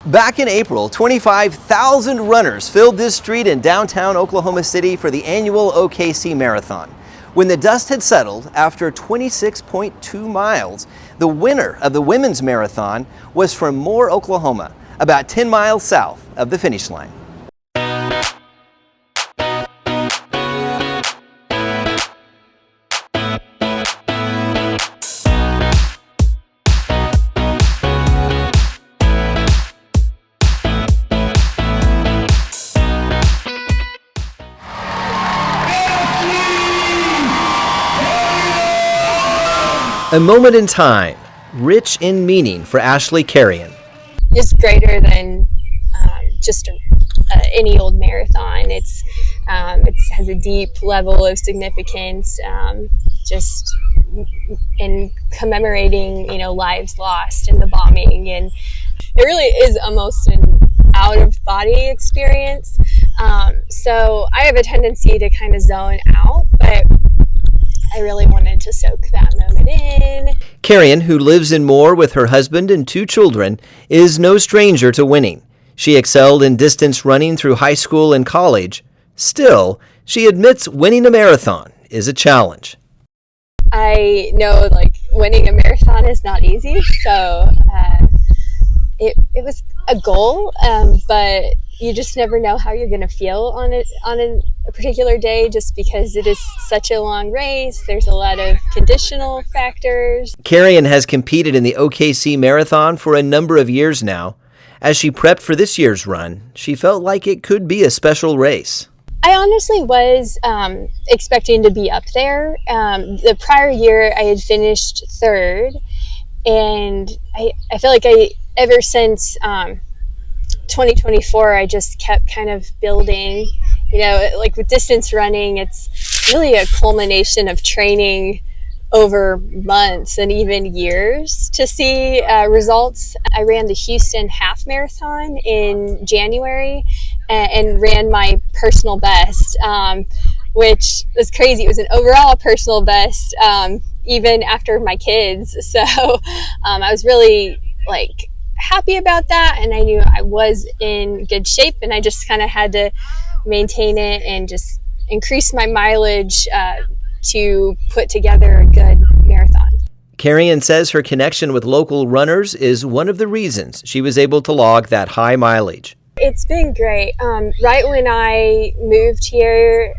Back in April, 25,000 runners filled this street in downtown Oklahoma City for the annual OKC Marathon. When the dust had settled after 26.2 miles, the winner of the women's marathon was from Moore, Oklahoma, about 10 miles south of the finish line. A moment in time, rich in meaning for Ashley Carreon. Just greater than just any old marathon. It has a deep level of significance, just in commemorating, lives lost in the bombing, and it really is almost an out-of-body experience. So I have a tendency to kind of zone out, but I really wanted to soak that moment in. Carreon, who lives in Moore with her husband and 2 children, is no stranger to winning. She excelled in distance running through high school and college. Still, she admits winning a marathon is a challenge. I know, winning a marathon is not easy, so it was a goal, but you just never know how you're going to feel on a particular day, just because it is such a long race. There's a lot of conditional factors. Carreon has competed in the OKC Marathon for a number of years now. As she prepped for this year's run, she felt like it could be a special race. I honestly was expecting to be up there. The prior year I had finished 3rd, and I feel like ever since 2024, I just kept kind of building. With distance running, it's really a culmination of training over months and even years to see results. I ran the Houston Half Marathon in January and ran my personal best, which was crazy. It was an overall personal best, even after my kids. So I was really happy about that, and I knew I was in good shape, and I just kind of had to maintain it and just increase my mileage to put together a good marathon. Carreon says her connection with local runners is one of the reasons she was able to log that high mileage. It's been great. Right when I moved here,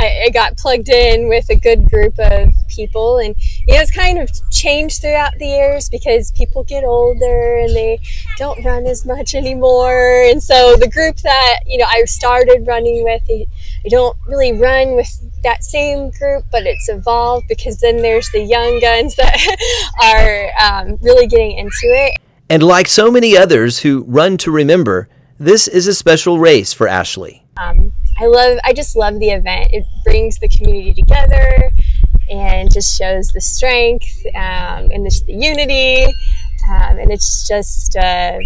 I got plugged in with a good group of people, and it's kind of changed throughout the years because people get older and they don't run as much anymore. And so the group that I started running with, I don't really run with that same group, but it's evolved because then there's the young guns that are really getting into it. And like so many others who run to remember, this is a special race for Ashley. I just love the event. It brings the community together and just shows the strength and the unity, and it's just a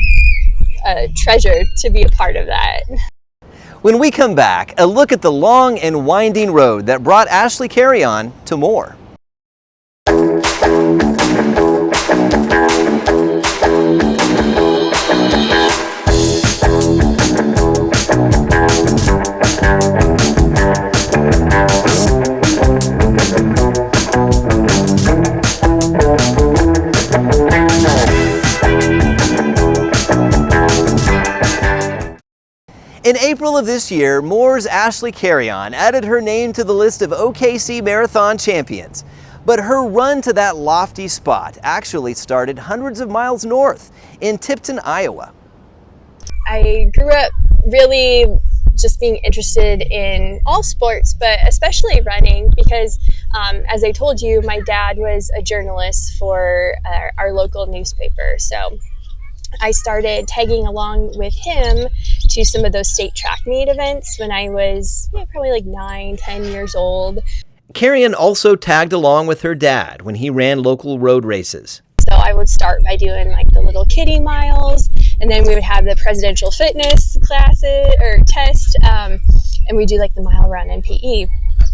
treasure to be a part of that. When we come back, a look at the long and winding road that brought Ashley Carreon to Moore. In April of this year, Moore's Ashley Carreon added her name to the list of OKC Marathon champions. But her run to that lofty spot actually started hundreds of miles north in Tipton, Iowa. I grew up really just being interested in all sports, but especially running because, as I told you, my dad was a journalist for our local newspaper. So I started tagging along with him to some of those state track meet events when I was probably 9, 10 years old. Carreon also tagged along with her dad when he ran local road races. So I would start by doing the little kiddie miles, and then we would have the presidential fitness classes or test, and we do the mile run in PE.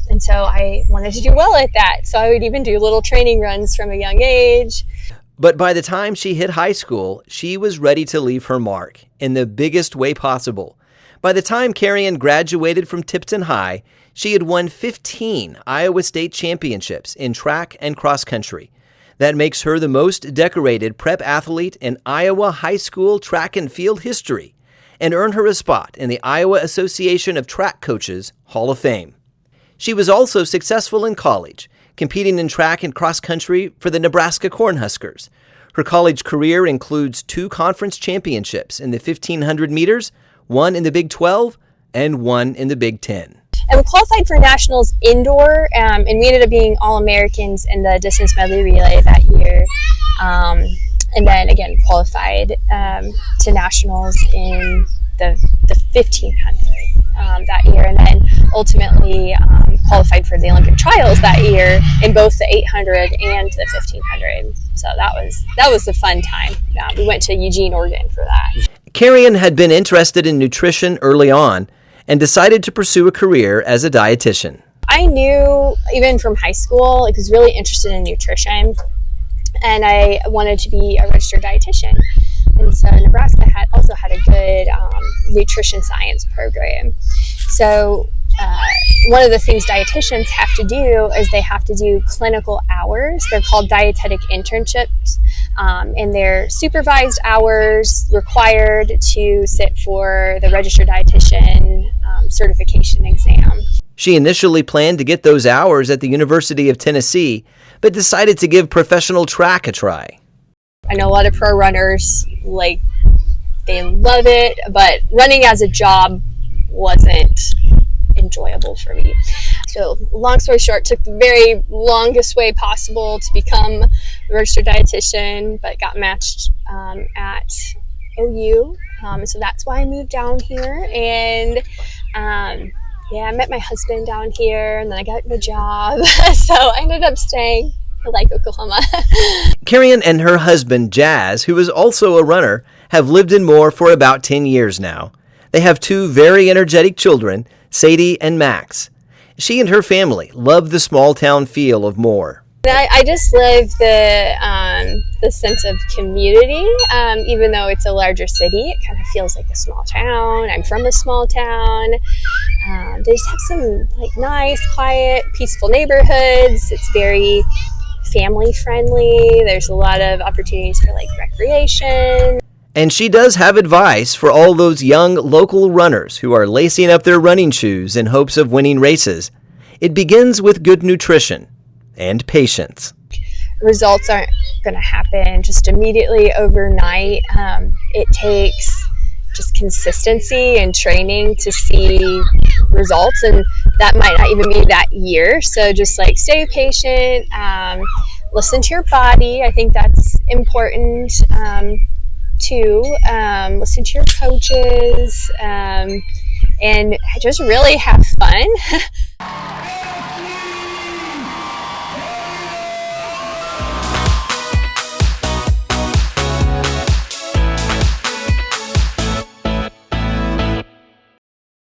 And so I wanted to do well at that. So I would even do little training runs from a young age. But by the time she hit high school, she was ready to leave her mark in the biggest way possible. By the time Carreon graduated from Tipton High, she had won 15 Iowa State championships in track and cross country. That makes her the most decorated prep athlete in Iowa high school track and field history, and earned her a spot in the Iowa Association of Track Coaches Hall of Fame. She was also successful in college, competing in track and cross country for the Nebraska Cornhuskers. Her college career includes 2 conference championships in the 1,500 meters, 1 in the Big 12 and 1 in the Big 10. And we qualified for nationals indoor, and we ended up being All-Americans in the distance medley relay that year. And then again qualified to nationals in the 1,500 that year, and then ultimately qualified for the Olympic trials that year in both the 800 and the 1,500. So that was a fun time. We went to Eugene, Oregon for that. Carreon had been interested in nutrition early on and decided to pursue a career as a dietitian. I knew even from high school, I was really interested in nutrition, and I wanted to be a registered dietitian. And so Nebraska also had a good nutrition science program. So one of the things dietitians have to do is they have to do clinical hours. They're called dietetic internships, and they're supervised hours required to sit for the registered dietitian certification exam. She initially planned to get those hours at the University of Tennessee, but decided to give professional track a try. I know a lot of pro runners, they love it, but running as a job wasn't enjoyable for me. So long story short, took the very longest way possible to become a registered dietitian, but got matched at OU. So that's why I moved down here. And I met my husband down here, and then I got the job. So I ended up staying. I like Oklahoma. Carreon and her husband, Jazz, who is also a runner, have lived in Moore for about 10 years now. They have 2 very energetic children, Sadie and Max. She and her family love the small-town feel of Moore. I just love the sense of community. Even though it's a larger city, it kind of feels like a small town. I'm from a small town. They just have some nice, quiet, peaceful neighborhoods. It's very family friendly. There's a lot of opportunities for recreation. And she does have advice for all those young local runners who are lacing up their running shoes in hopes of winning races. It begins with good nutrition and patience. Results aren't going to happen just immediately overnight. It takes just consistency and training to see results, and that might not even be that year. So just stay patient, listen to your body. I think that's important too. Listen to your coaches, and just really have fun.